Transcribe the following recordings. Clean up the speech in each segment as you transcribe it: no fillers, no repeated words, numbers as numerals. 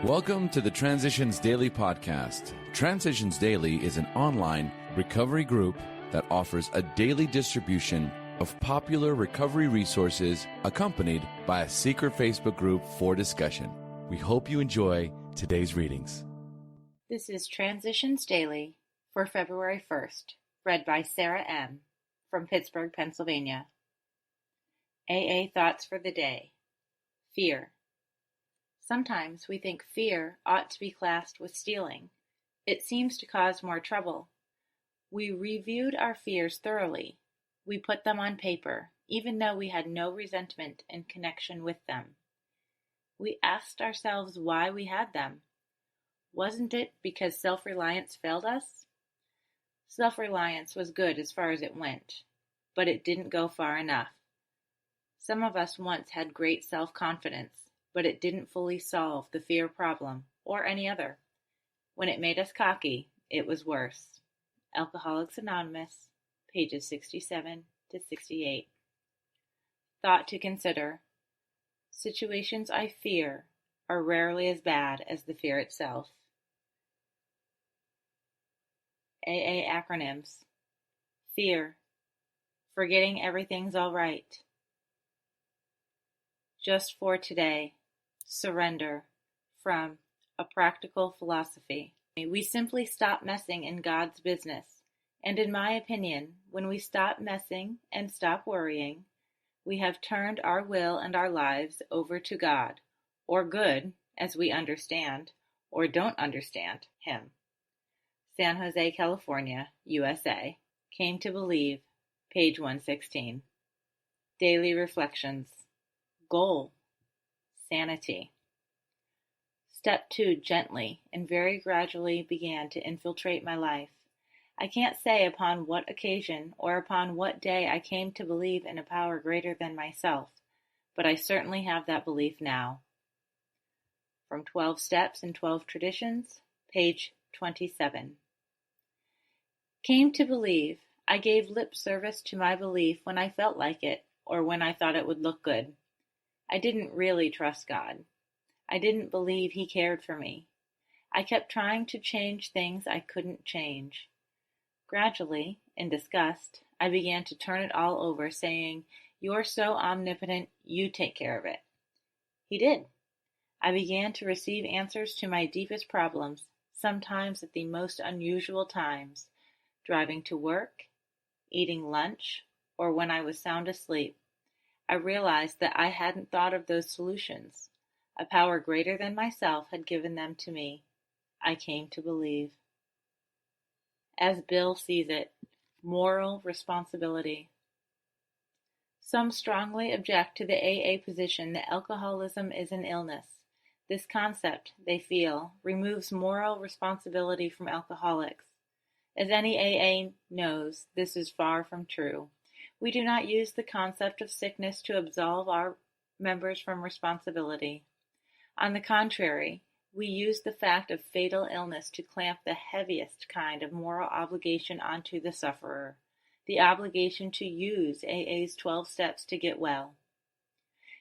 Welcome to the Transitions Daily podcast. Transitions Daily is an online recovery group that offers a daily distribution of popular recovery resources accompanied by a secret Facebook group for discussion. We hope you enjoy today's readings. This is Transitions Daily for February 1st, read by Sarah M. from Pittsburgh, Pennsylvania. AA Thoughts for the Day. Fear. Sometimes we think fear ought to be classed with stealing. It seems to cause more trouble. We reviewed our fears thoroughly. We put them on paper, even though we had no resentment in connection with them. We asked ourselves why we had them. Wasn't it because self-reliance failed us? Self-reliance was good as far as it went, but it didn't go far enough. Some of us once had great self-confidence, but it didn't fully solve the fear problem, or any other. When it made us cocky, it was worse. Alcoholics Anonymous, pages 67 to 68. Thought to consider. Situations I fear are rarely as bad as the fear itself. AA acronyms. Fear. Forgetting everything's all right. Just for today. Surrender. From A Practical Philosophy. We simply stop messing in God's business. And in my opinion, when we stop messing and stop worrying, we have turned our will and our lives over to God, or good, as we understand, or don't understand, Him. San Jose, California, USA. Came to Believe, page 116. Daily Reflections. Goal. Sanity. Step 2 gently and very gradually began to infiltrate my life. I can't say upon what occasion or upon what day I came to believe in a power greater than myself, but I certainly have that belief now. From 12 Steps and 12 Traditions, page 27. Came to believe. I gave lip service to my belief when I felt like it, or when I thought it would look good. I didn't really trust God. I didn't believe He cared for me. I kept trying to change things I couldn't change. Gradually, in disgust, I began to turn it all over, saying, "You're so omnipotent, you take care of it." He did. I began to receive answers to my deepest problems, sometimes at the most unusual times, driving to work, eating lunch, or when I was sound asleep. I realized that I hadn't thought of those solutions. A power greater than myself had given them to me. I came to believe. As Bill sees it, moral responsibility. Some strongly object to the AA position that alcoholism is an illness. This concept, they feel, removes moral responsibility from alcoholics. As any AA knows, this is far from true. We do not use the concept of sickness to absolve our members from responsibility. On the contrary, we use the fact of fatal illness to clamp the heaviest kind of moral obligation onto the sufferer, the obligation to use AA's 12 steps to get well.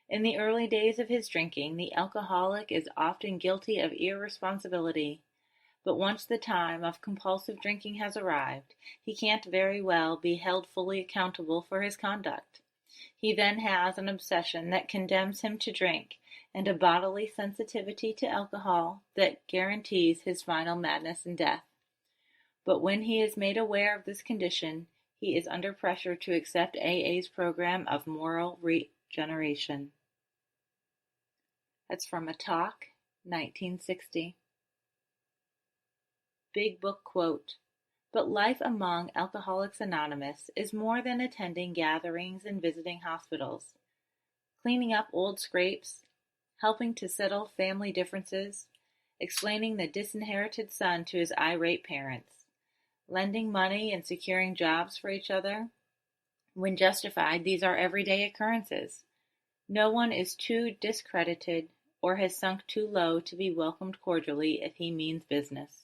In the early days of his drinking, the alcoholic is often guilty of irresponsibility. But once the time of compulsive drinking has arrived, he can't very well be held fully accountable for his conduct. He then has an obsession that condemns him to drink, and a bodily sensitivity to alcohol that guarantees his final madness and death. But when he is made aware of this condition, he is under pressure to accept AA's program of moral regeneration. That's from a talk, 1960. Big Book quote, "But life among Alcoholics Anonymous is more than attending gatherings and visiting hospitals. Cleaning up old scrapes, helping to settle family differences, explaining the disinherited son to his irate parents, lending money and securing jobs for each other. When justified, these are everyday occurrences. No one is too discredited or has sunk too low to be welcomed cordially if he means business."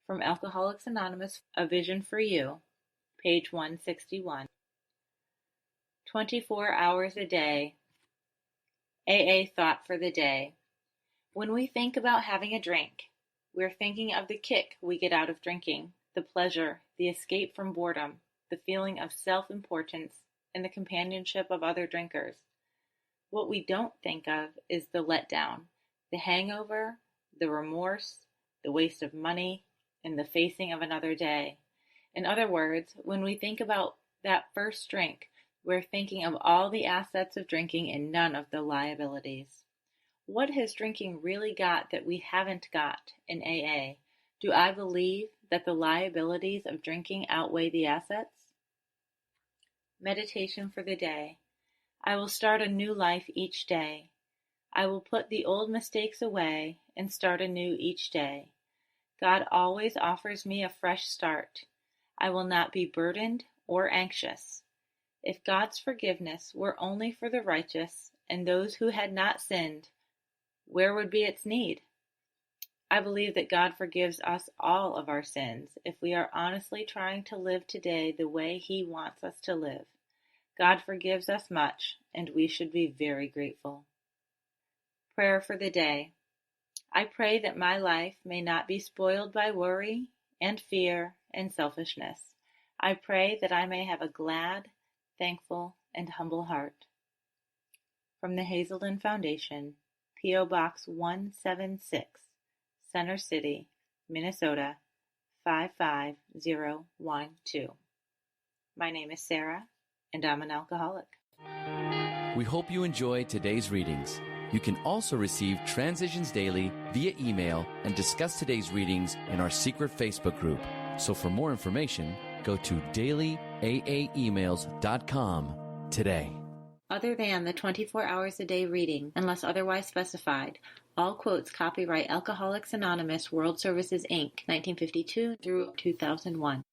From Alcoholics Anonymous, A Vision for You, page 161. 24 hours a day. AA Thought for the Day. When we think about having a drink, we're thinking of the kick we get out of drinking, the pleasure, the escape from boredom, the feeling of self-importance, and the companionship of other drinkers. What we don't think of is the letdown, the hangover, the remorse, the waste of money, and the facing of another day. In other words, when we think about that first drink, we're thinking of all the assets of drinking and none of the liabilities. What has drinking really got that we haven't got in AA? Do I believe that the liabilities of drinking outweigh the assets? Meditation for the day. I will start a new life each day. I will put the old mistakes away and start anew each day. God always offers me a fresh start. I will not be burdened or anxious. If God's forgiveness were only for the righteous and those who had not sinned, where would be its need? I believe that God forgives us all of our sins if we are honestly trying to live today the way He wants us to live. God forgives us much, and we should be very grateful. Prayer for the day. I pray that my life may not be spoiled by worry and fear and selfishness. I pray that I may have a glad, thankful, and humble heart. From the Hazelden Foundation, P.O. Box 176, Center City, Minnesota 55012. My name is Sarah, and I'm an alcoholic. We hope you enjoyed today's readings. You can also receive Transitions Daily via email and discuss today's readings in our secret Facebook group. So for more information, go to dailyaaemails.com today. Other than the 24 hours a day reading, unless otherwise specified, all quotes copyright Alcoholics Anonymous World Services, Inc., 1952 through 2001.